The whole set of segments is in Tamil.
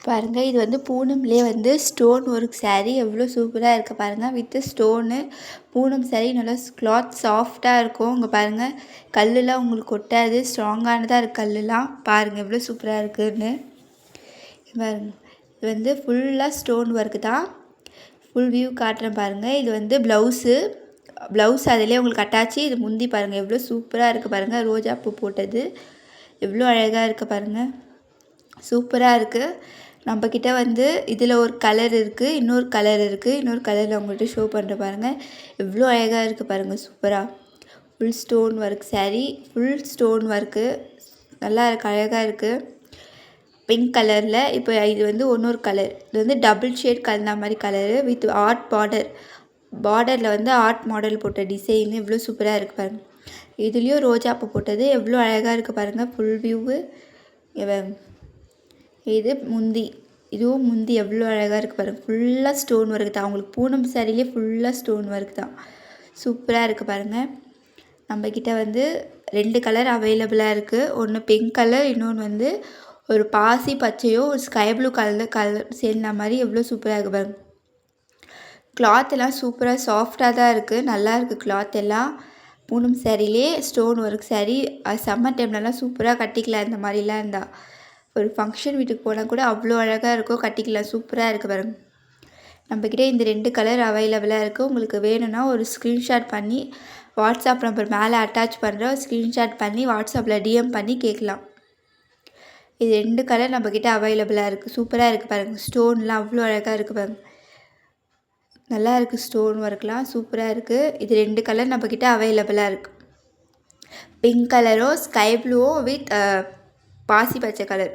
பாருங்கள், இது வந்து பூனம்லேயே வந்து ஸ்டோன் ஒர்க் saree எவ்வளோ சூப்பராக இருக்குது பாருங்கள். வித்து ஸ்டோனு பூனம் saree நல்லா கிளாத் சாஃப்டாக இருக்கும். இங்கே பாருங்கள், கல்லுலாம் உங்களுக்கு கொட்டாது, ஸ்ட்ராங்கானதாக இருக்குது கல்லுலாம். பாருங்கள் எவ்வளோ சூப்பராக இருக்குதுன்னு. பாருங்கள், இது வந்து ஃபுல்லாக ஸ்டோன் ஒர்க்கு தான். ஃபுல் வியூ காட்டுறேன் பாருங்கள். இது வந்து ப்ளவுஸ் அதிலே உங்களுக்கு அட்டாச்சு. இது முந்தி பாருங்கள் எவ்வளோ சூப்பராக இருக்குது பாருங்கள். ரோஜா பூ போட்டது எவ்வளோ அழகாக இருக்குது பாருங்கள். சூப்பராக இருக்குது. நம்மக்கிட்ட வந்து இதில் ஒரு கலர் இருக்குது, இன்னொரு கலர் இருக்குது. இன்னொரு கலரில் உங்கள்கிட்ட ஷோ பண்ணுற பாருங்கள். எவ்வளோ அழகாக இருக்குது பாருங்கள். சூப்பராக full stone work saree, full stone work நல்லா இருக்குது, அழகாக இருக்குது. பிங்க் கலரில். இப்போ இது வந்து இன்னொரு கலர். இது வந்து டபுள் ஷேட் கலந்த மாதிரி கலரு வித் ஆர்ட் பார்டரில் வந்து ஆர்ட் மாடல் போட்ட டிசைன் எவ்வளோ சூப்பராக இருக்குது பாருங்கள். இதுலேயும் ரோஜா பூ போட்டது எவ்வளோ அழகாக இருக்குது பாருங்கள். Full view. இது முந்தி. இதுவும் முந்தி எவ்வளோ அழகாக இருக்குது பாருங்கள். ஃபுல்லாக ஸ்டோன் ஒர்க் தான். அவங்களுக்கு பூனம் சாரிலே ஃபுல்லாக ஸ்டோன் ஒர்க் தான். சூப்பராக இருக்குது பாருங்கள். நம்மக்கிட்ட வந்து 2 கலர் அவைலபிளாக இருக்குது. ஒன்று பிங்க் கலர், இன்னொன்று வந்து ஒரு பாசி பச்சையோ ஒரு ஸ்கை ப்ளூ கலர் சேர்ந்த மாதிரி எவ்வளோ சூப்பராக இருக்குது பாருங்கள். கிளாத் எல்லாம் சூப்பராக சாஃப்டாக தான் இருக்குது. நல்லா இருக்குது கிளாத் எல்லாம். பூனம் சாரிலே ஸ்டோன் ஒர்க் saree. சம்மர் டைம்லலாம் சூப்பராக கட்டிக்கலாம். இந்த மாதிரிலாம் இருந்தால் ஒரு ஃபங்க்ஷன் வீட்டுக்கு போனால் கூட அவ்வளோ அழகாக இருக்கும், கட்டிக்கலாம். சூப்பராக இருக்குது பாருங்கள். நம்மக்கிட்ட இந்த 2 கலர் அவைலபிளாக இருக்குது. உங்களுக்கு வேணும்னா ஒரு ஸ்க்ரீன்ஷாட் பண்ணி வாட்ஸ்அப் நம்பர் மேலே அட்டாச் பண்ணுற ஸ்க்ரீன்ஷாட் பண்ணி வாட்ஸ்அப்பில் டிஎம் பண்ணி கேட்கலாம். இது 2 கலர் நம்மக்கிட்ட அவைலபிளாக இருக்குது. சூப்பராக இருக்குது பாருங்கள். ஸ்டோன்லாம் அவ்வளோ அழகாக இருக்குது பாருங்கள். நல்லா இருக்குது. ஸ்டோன் ஒர்க்லாம் சூப்பராக இருக்குது. இது 2 கலர் நம்மக்கிட்ட அவைலபிளாக இருக்குது. பிங்க் கலரோ ஸ்கை ப்ளூவோ வித் பாசி பச்சை கலர்,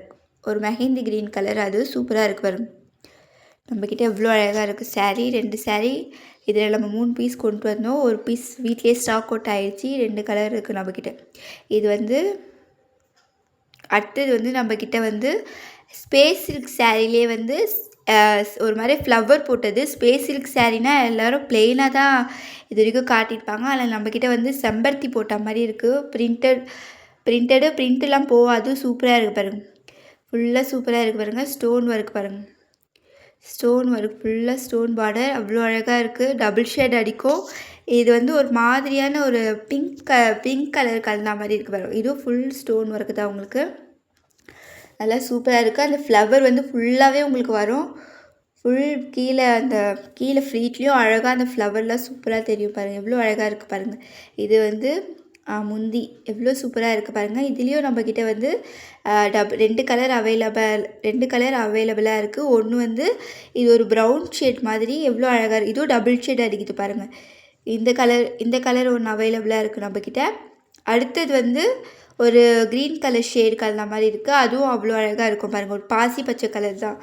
ஒரு மெஹந்தி க்ரீன் கலர், அது சூப்பராக இருக்குது பாருங்கள். நம்மக்கிட்ட எவ்வளோ அழகாக இருக்குது saree. 2 saree. இதில் நம்ம 3 பீஸ் கொண்டு வந்தோம். ஒரு பீஸ் வீட்லேயே ஸ்டாக் அவுட் ஆகிடுச்சி. 2 கலர் இருக்குது நம்மக்கிட்ட. இது வந்து அடுத்தது வந்து நம்மக்கிட்ட வந்து ஸ்பேஸ் சில்க் சாரிலே வந்து ஒரு மாதிரி ஃப்ளவர் போட்டது. ஸ்பேஸ் சில்க் சாரீனா எல்லோரும் ப்ளெயினாக தான் இது வரைக்கும் காட்டியிருப்பாங்க. அதில் நம்மக்கிட்ட வந்து செம்பருத்தி போட்ட மாதிரி இருக்குது. பிரிண்ட்டெலாம் போகாது. சூப்பராக இருக்குது பாருங்கள். ஃபுல்லாக சூப்பராக இருக்குது பாருங்கள். ஸ்டோன் ஒர்க் பாருங்கள். ஸ்டோன் ஒர்க் ஃபுல்லாக ஸ்டோன் பார்டர் அவ்வளோ அழகாக இருக்குது. டபுள் ஷேட் அடிக்கும். இது வந்து ஒரு மாதிரியான ஒரு பிங்க் கலர் கலந்த மாதிரி இருக்குது பாருங்கள். இதுவும் ஃபுல் ஸ்டோன் ஒர்க்கு தான். உங்களுக்கு நல்லா சூப்பராக இருக்குது. அந்த ஃப்ளவர் வந்து ஃபுல்லாகவே உங்களுக்கு வரும். ஃபுல் கீழே ஃப்ரீட்லேயும் அழகாக அந்த ஃப்ளவர்லாம் சூப்பராக தெரியும் பாருங்கள். எவ்வளோ அழகாக இருக்குது பாருங்கள். இது வந்து முந்தி எவ்வளோ சூப்பராக இருக்குது பாருங்கள். இதுலேயும் நம்மக்கிட்ட வந்து 2 கலர் அவைலபிளாக இருக்குது. ஒன்று வந்து இது ஒரு ப்ரௌன் ஷேட் மாதிரி எவ்வளோ அழகாக இருக்குது. இதுவும் டபுள் ஷேட் அடிக்குது பாருங்கள். இந்த கலர் ஒன்று அவைலபிளாக இருக்குது நம்மக்கிட்ட. அடுத்தது வந்து ஒரு க்ரீன் கலர் ஷேட் கலந்த மாதிரி இருக்குது. அதுவும் அவ்வளோ அழகாக இருக்கும் பாருங்கள். ஒரு பாசி பச்சை கலர் தான்.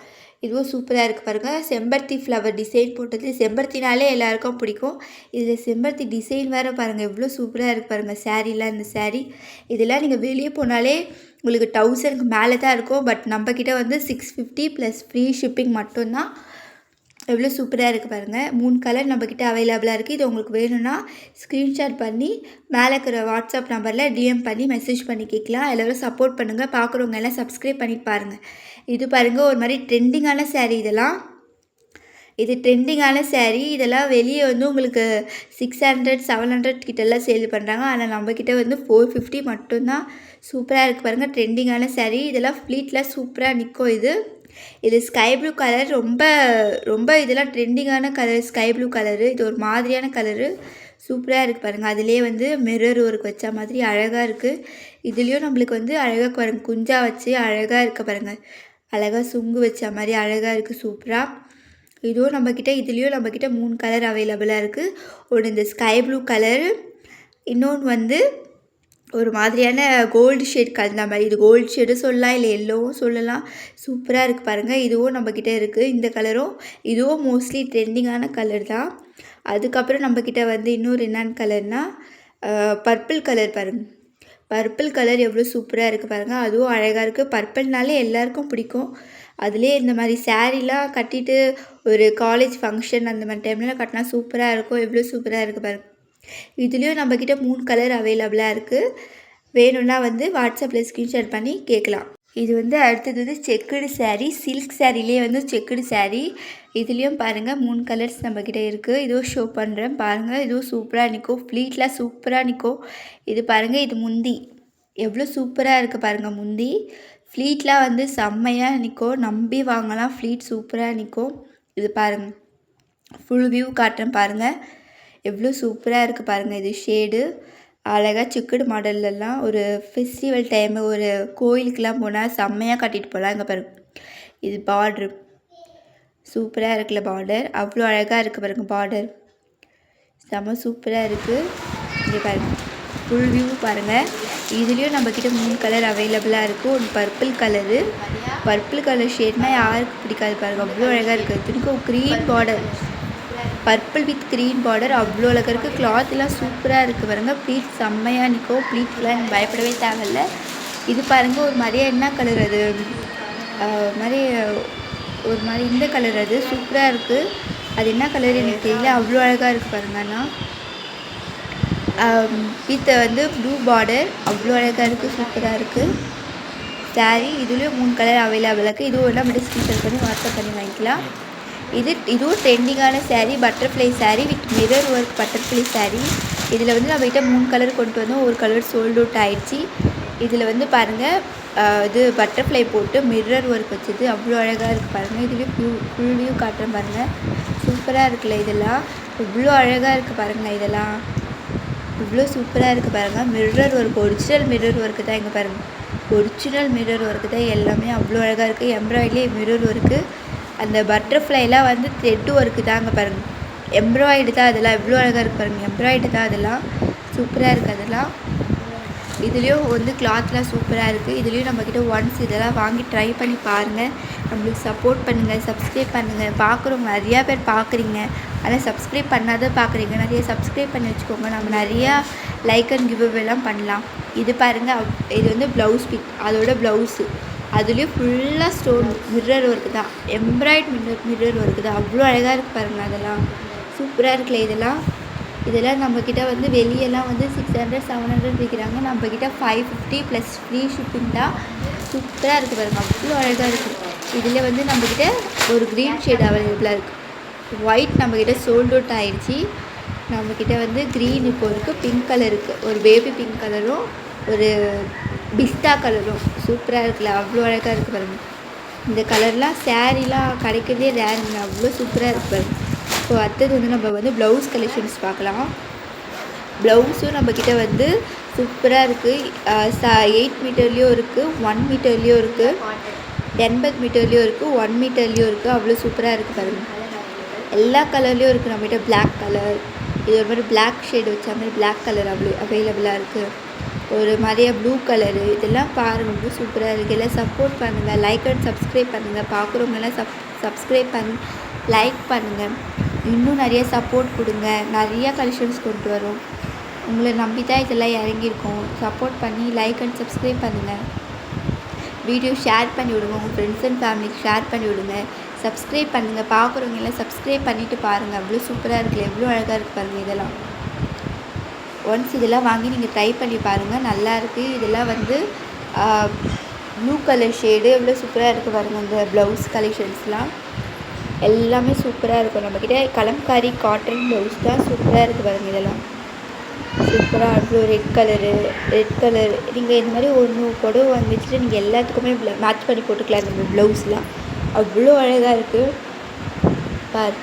இதுவும் சூப்பராக இருக்குது பாருங்கள். செம்பருத்தி ஃப்ளவர் டிசைன் போட்டது. செம்பருத்தினாலே எல்லாருக்கும் பிடிக்கும். இதில் செம்பருத்தி டிசைன் வேறு பாருங்கள் எவ்வளோ சூப்பராக இருக்குது பாருங்கள். சாரீலாம் இந்த saree இதெல்லாம் நீங்கள் வெளியே போனாலே உங்களுக்கு 1000க்கு மேலே தான் இருக்கும். பட் நம்மக்கிட்ட வந்து 650 ப்ளஸ் ஃப்ரீ ஷிப்பிங் மட்டும்தான். எவ்வளோ சூப்பராக இருக்குது பாருங்கள். 3 கலர் நம்மக்கிட்ட அவைலபிளாக இருக்குது. இது உங்களுக்கு வேணும்னா ஸ்க்ரீன்ஷாட் பண்ணி மேலே இருக்கிற வாட்ஸ்அப் நம்பரில் டிஎம் பண்ணி மெசேஜ் பண்ணி கேட்கலாம். எல்லோரும் சப்போர்ட் பண்ணுங்கள். பார்க்குறவங்க எல்லாம் சப்ஸ்கிரைப் பண்ணிட்டு பாருங்கள். இது பாருங்கள், ஒரு மாதிரி ட்ரெண்டிங்கான saree. இது ட்ரெண்டிங்கான saree. இதெல்லாம் வெளியே வந்து உங்களுக்கு 600 700 கிட்டெல்லாம் சேல் பண்ணுறாங்க. ஆனால் நம்மக்கிட்ட வந்து 450 மட்டும்தான். சூப்பராக இருக்குது பாருங்கள். ட்ரெண்டிங்கான saree. இதெல்லாம் ஃப்ளீட்டில் சூப்பராக நிற்கும். இது ஸ்கை ப்ளூ கலர். ரொம்ப இதெல்லாம் ட்ரெண்டிங்கான கலர் ஸ்கை ப்ளூ கலரு. இது ஒரு மாதிரியான கலரு. சூப்பராக இருக்குது பாருங்கள். அதிலே வந்து மிரர் ஒர்க் வச்ச மாதிரி அழகாக இருக்குது. இதுலேயும் நம்மளுக்கு வந்து அழகாக பாருங்கள், குஞ்சா வச்சு அழகாக இருக்க பாருங்கள். அழகாக சுங்கு வச்ச மாதிரி அழகாக இருக்குது. சூப்பராக. இதுவும் இதுலேயும் நம்மக்கிட்ட 3 கலர் அவைலபிளாக இருக்குது. ஒன்று இந்த ஸ்கை ப்ளூ கலரு, இன்னொன்று வந்து ஒரு மாதிரியான கோல்டு ஷேட் கலந்த மாதிரி. இது கோல்டு ஷேடு சொல்லலாம், இல்லை எல்லோவும் சொல்லலாம். சூப்பராக இருக்குது பாருங்கள். இதுவும் நம்மக்கிட்ட இருக்குது. இந்த கலரும் இதுவும் மோஸ்ட்லி ட்ரெண்டிங்கான கலர் தான். அதுக்கப்புறம் நம்மக்கிட்ட வந்து இன்னொரு என்னென்னு கலர்னால் பர்பிள் கலர் பாருங்கள். பர்பிள் கலர் எவ்வளோ சூப்பராக இருக்குது பாருங்கள். அதுவும் அழகாக இருக்குது. பர்பிள்னாலே எல்லாருக்கும் பிடிக்கும். அதுலேயே இந்த மாதிரி சாரீலாம் கட்டிட்டு ஒரு காலேஜ் ஃபங்க்ஷன் அந்த மாதிரி டைம்லாம் கட்டினா சூப்பராக இருக்கும். எவ்வளோ சூப்பராக இருக்குது பாருங்கள். இதுலேயும் நம்மக்கிட்ட 3 கலர் அவைலபிளாக இருக்குது. வேணும்னா வந்து வாட்ஸ்அப்பில் ஸ்க்ரீன்ஷாட் பண்ணி கேட்கலாம். இது வந்து அடுத்தது வந்து செக்குடு saree, சில்க் சாரிலே வந்து செக்குடு saree. இதுலேயும் பாருங்கள் 3 கலர்ஸ் நம்மக்கிட்ட இருக்குது. இதுவும் ஷோ பண்ணுறேன் பாருங்கள். இதுவும் சூப்பராக நிற்கும், ஃப்ளீட்லாம் சூப்பராக நிற்கும். இது பாருங்கள், இது முந்தி எவ்வளோ சூப்பராக இருக்குது பாருங்கள். முந்தி ஃப்ளீட்லாம் வந்து செம்மையாக நிற்கும், நம்பி வாங்கலாம். ஃப்ளீட் சூப்பராக நிற்கும். இது பாருங்கள், ஃபுல் வியூ காட்டுறேன் பாருங்கள், எவ்வளோ சூப்பராக இருக்குது பாருங்கள். இது ஷேடு அழகாக சிக்குடு மாடல்லலாம் ஒரு ஃபெஸ்டிவல் டைமு, ஒரு கோயிலுக்கெலாம் போனால் செம்மையாக கட்டிட்டு போகலாம். இங்கே பாருங்கள், இது பார்ட்ரு சூப்பராக இருக்குல்ல, பார்டர் அவ்வளோ அழகாக இருக்குது பாருங்கள். பார்டர் செம்ம சூப்பராக இருக்குது. இங்கே பாருங்கள், ஃபுல் வியூ பாருங்கள். இதுலேயும் நம்மக்கிட்ட 3 கலர் அவைலபிளாக இருக்குது. ஒன்று பர்பிள் கலரு, பர்பிள் கலர் ஷேட்னால் யாருக்கு பிடிக்காது பாருங்கள், அவ்வளோ அழகாக இருக்குது. திரும்ப green border, purple with green border அவ்வளோ அழகாக இருக்குது. கிளாத்லாம் சூப்பராக இருக்குது பாருங்கள். ப்ளீட் செம்மையாக நிற்கும், ப்ளீட்லாம் எனக்கு பயப்படவே தேவையில்லை. இது பாருங்கள், ஒரு மாதிரியே என்ன கலர் அது மாதிரி ஒரு மாதிரி இந்த கலர், அது சூப்பராக இருக்குது. அது என்ன கலர் எனக்கு தெரியல, அவ்வளோ அழகாக இருக்குது பாருங்கள். ஆனால் வித் வந்து ப்ளூ பார்டர் அவ்வளோ அழகாக இருக்குது, சூப்பராக இருக்குது சாரீ. இதுலேயும் 3 கலர் அவைலபிளாக இருக்குது. இதுவும் எல்லாம் மட்டும் ஸ்கிரீன்ஷாட் பண்ணி வாட்ஸ்அப் பண்ணி வாங்கிக்கலாம். இதுவும் ட்ரெண்டிங்கான saree, butterfly saree with mirror work butterfly saree. இதில் வந்து நம்மகிட்ட 3 கலர் கொண்டு வந்தோம், ஒரு கலர் சோல்ட் அவுட் ஆகிடுச்சி. இதில் வந்து பாருங்கள், இது பட்டர்ஃப்ளை போட்டு மிரர் ஒர்க் வச்சது அவ்வளோ அழகாக இருக்குது பாருங்கள். இதுலேயும் ஃபுல் வியூ காட்டுறேன் பாருங்கள், சூப்பராக இருக்குல்ல. இதெல்லாம் இவ்வளோ அழகாக இருக்குது பாருங்கள், இதெல்லாம் இவ்வளோ சூப்பராக இருக்குது பாருங்கள். Mirror work, original mirror work தான். இங்கே பாருங்கள், ஒரிஜினல் மிரர் ஒர்க்கு தான் எல்லாமே, அவ்வளோ அழகாக இருக்குது. எம்ப்ராய்டரியே மிரர் ஒர்க்கு, அந்த பட்டர்ஃப்ளைலாம் வந்து த்ரெட்டு ஒர்க்கு தாங்க பாருங்கள், எம்ப்ராய்டு தான் அதெல்லாம். எவ்வளோ அழகாக இருக்குது பாருங்கள், எம்ப்ராய்டு தான் அதெல்லாம், சூப்பராக இருக்குது அதெல்லாம். இதுலேயும் வந்து கிளாத்லாம் சூப்பராக இருக்குது. இதுலேயும் நம்மக்கிட்ட ஒன்ஸ் இதெல்லாம் வாங்கி ட்ரை பண்ணி பாருங்கள். நம்மளுக்கு சப்போர்ட் பண்ணுங்கள், சப்ஸ்கிரைப் பண்ணுங்கள். பார்க்குறவங்க நிறையா பேர் பார்க்குறீங்க, ஆனால் சப்ஸ்கிரைப் பண்ணாத பார்க்குறீங்க. நிறைய சப்ஸ்கிரைப் பண்ணி வச்சுக்கோங்க, நம்ம நிறையா லைக் அண்ட் கிவ் அவேலாம் பண்ணலாம். இது பாருங்கள், இது வந்து ப்ளவுஸ் பிக், அதோட ப்ளவுஸு அதுலேயும் ஃபுல்லாக ஸ்டோன் மிரர் ஒர்க்கு தான், எம்ப்ராய்டு மிரர் ஒர்க்கு தான், அவ்வளோ அழகாக இருக்குது பாருங்கள். அதெல்லாம் சூப்பராக இருக்குல்ல. இதெல்லாம் நம்மக்கிட்ட வந்து வெளியெல்லாம் வந்து 600 700 விற்கிறாங்க, நம்மக்கிட்ட 550 ப்ளஸ் ஃப்ரீ ஷிப்பிங் தான். சூப்பராக இருக்குது பாருங்கள், அவ்வளோ அழகாக இருக்குது. இதில் வந்து நம்மக்கிட்ட ஒரு க்ரீன் ஷேட் அவைலபிளாக இருக்குது, ஒயிட் நம்மக்கிட்ட சோல்ட் அவுட் ஆகிடுச்சி. நம்மக்கிட்ட வந்து க்ரீன் இப்போ இருக்குது, பிங்க் கலர் இருக்குது, ஒரு பேபி பிங்க் கலரும் ஒரு பிஸ்தா கலரும் சூப்பராக இருக்குல்ல, அவ்வளோ அழகாக இருக்குது பாருங்கள். இந்த கலர்லாம் சாரீலாம் கிடைக்கிறதே ரேருங்க, அவ்வளோ சூப்பராக இருக்குது பாருங்கள். ஸோ அடுத்தது வந்து நம்ம வந்து ப்ளவுஸ் கலெக்ஷன்ஸ் பார்க்கலாம். ப்ளவுஸும் நம்மக்கிட்ட வந்து சூப்பராக இருக்குது. 8 மீட்டர்லேயும் இருக்குது, 1 மீட்டர்லேயும் இருக்குது, 80 மீட்டர்லேயும் இருக்குது, 1 மீட்டர்லேயும் இருக்குது. அவ்வளோ சூப்பராக இருக்குது பாருங்கள். எல்லா கலர்லேயும் இருக்குது நம்மகிட்ட. பிளாக் கலர், இது ஒரு மாதிரி பிளாக் ஷேடு வச்ச மாதிரி பிளாக் கலர் அவ்வளோ அவைலபிளாக இருக்குது. ஒரு மாதிரியா ப்ளூ கலரு, இதெல்லாம் பாருங்கள், ரொம்ப சூப்பராக இருக்குது. எல்லாம் சப்போர்ட் பண்ணுங்கள், லைக் அண்ட் சப்ஸ்கிரைப் பண்ணுங்கள். பார்க்குறவங்கெல்லாம் சப்ஸ்கிரைப் பண்ணி லைக் பண்ணுங்கள். இன்னும் நிறைய சப்போர்ட் கொடுங்க, நிறையா கலெக்ஷன்ஸ் கொண்டு வரும். உங்களை நம்பி தான் இதெல்லாம் இறங்கியிருக்கோம். சப்போர்ட் பண்ணி லைக் அண்ட் சப்ஸ்கிரைப் பண்ணுங்கள். வீடியோ ஷேர் பண்ணி விடுங்க, உங்கள் ஃப்ரெண்ட்ஸ் அண்ட் ஃபேமிலிக்கு ஷேர் பண்ணி விடுங்க. சப்ஸ்கிரைப் பண்ணுங்கள், பார்க்குறவங்க எல்லாம் சப்ஸ்கிரைப் பண்ணிவிட்டு பாருங்கள். அவ்வளோ சூப்பராக இருக்குல்ல, எவ்வளோ அழகாக இருக்குது பாருங்கள். இதெல்லாம் ஒன்ஸ் இதெல்லாம் வாங்கி நீங்கள் ட்ரை பண்ணி பாருங்கள், நல்லாயிருக்கு. இதெல்லாம் வந்து ப்ளூ கலர் ஷேடு எவ்வளோ சூப்பராக இருக்குது பாருங்கள். இந்த ப்ளவுஸ் கலெக்ஷன்ஸ்லாம் எல்லாமே சூப்பராக இருக்கும். நம்மக்கிட்ட கலம்காரி காட்டன் ப்ளவுஸ் தான் சூப்பராக இருக்குது பாருங்கள். இதெல்லாம் சூப்பராக அவ்வளோ ரெட் கலர் நீங்கள் இந்த மாதிரி ஒன்று புடவை வாங்கி வச்சுட்டு நீங்கள் எல்லாத்துக்குமே மேட்ச் பண்ணி போட்டுக்கலாம். இந்த ப்ளவுஸ்லாம் அவ்வளோ அழகாக இருக்குது பார்.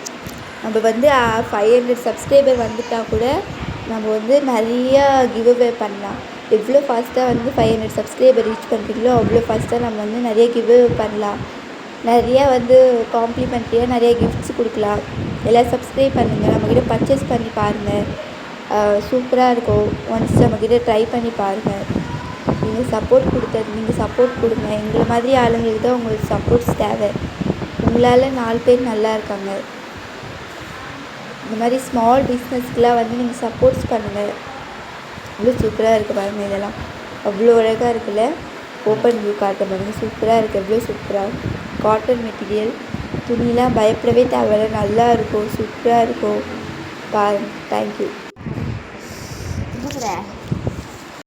நம்ம வந்து 500 சப்ஸ்கிரைபர் வந்துட்டால் கூட நம்ம வந்து நிறையா கிவ் அவே பண்ணலாம். எவ்வளோ ஃபாஸ்ட்டாக வந்து 500 சப்ஸ்கிரைபர் ரீச் பண்ணுறீங்களோ அவ்வளோ ஃபாஸ்ட்டாக நம்ம வந்து நிறைய கிவ் அவே பண்ணலாம். நிறையா வந்து காம்ப்ளிமெண்ட்ரியாக நிறைய கிஃப்ட்ஸ் கொடுக்கலாம். எல்லாம் சப்ஸ்கிரைப் பண்ணுங்கள், நம்மக்கிட்ட பர்ச்சேஸ் பண்ணி பாருங்கள், சூப்பராக இருக்கும். ஒன்ஸ் நம்மக்கிட்ட ட்ரை பண்ணி பாருங்கள். நீங்கள் சப்போர்ட் கொடுங்க. எங்களை மாதிரி ஆளுங்களுக்கு தான் உங்களுக்கு சப்போர்ட்ஸ் தேவை. உங்களால் 4 பேர் நல்லா இருக்காங்க. இந்த மாதிரி ஸ்மால் பிஸ்னஸ்க்கெலாம் வந்து நீங்கள் சப்போர்ட்ஸ் பண்ணுங்கள். அவ்வளோ சூப்பராக இருக்குது பாருங்கள். இதெல்லாம் அவ்வளோ அழகாக இருக்குல்ல. ஓப்பன் வியூ காட்ட பாருங்கள், சூப்பராக இருக்குது. எவ்வளோ சூப்பராக காட்டன் மெட்டீரியல், துணிலாம் பயப்படவே தேவையில்ல, நல்லா இருக்கும், சூப்பராக இருக்கும் பாருங்கள். தேங்க்யூ.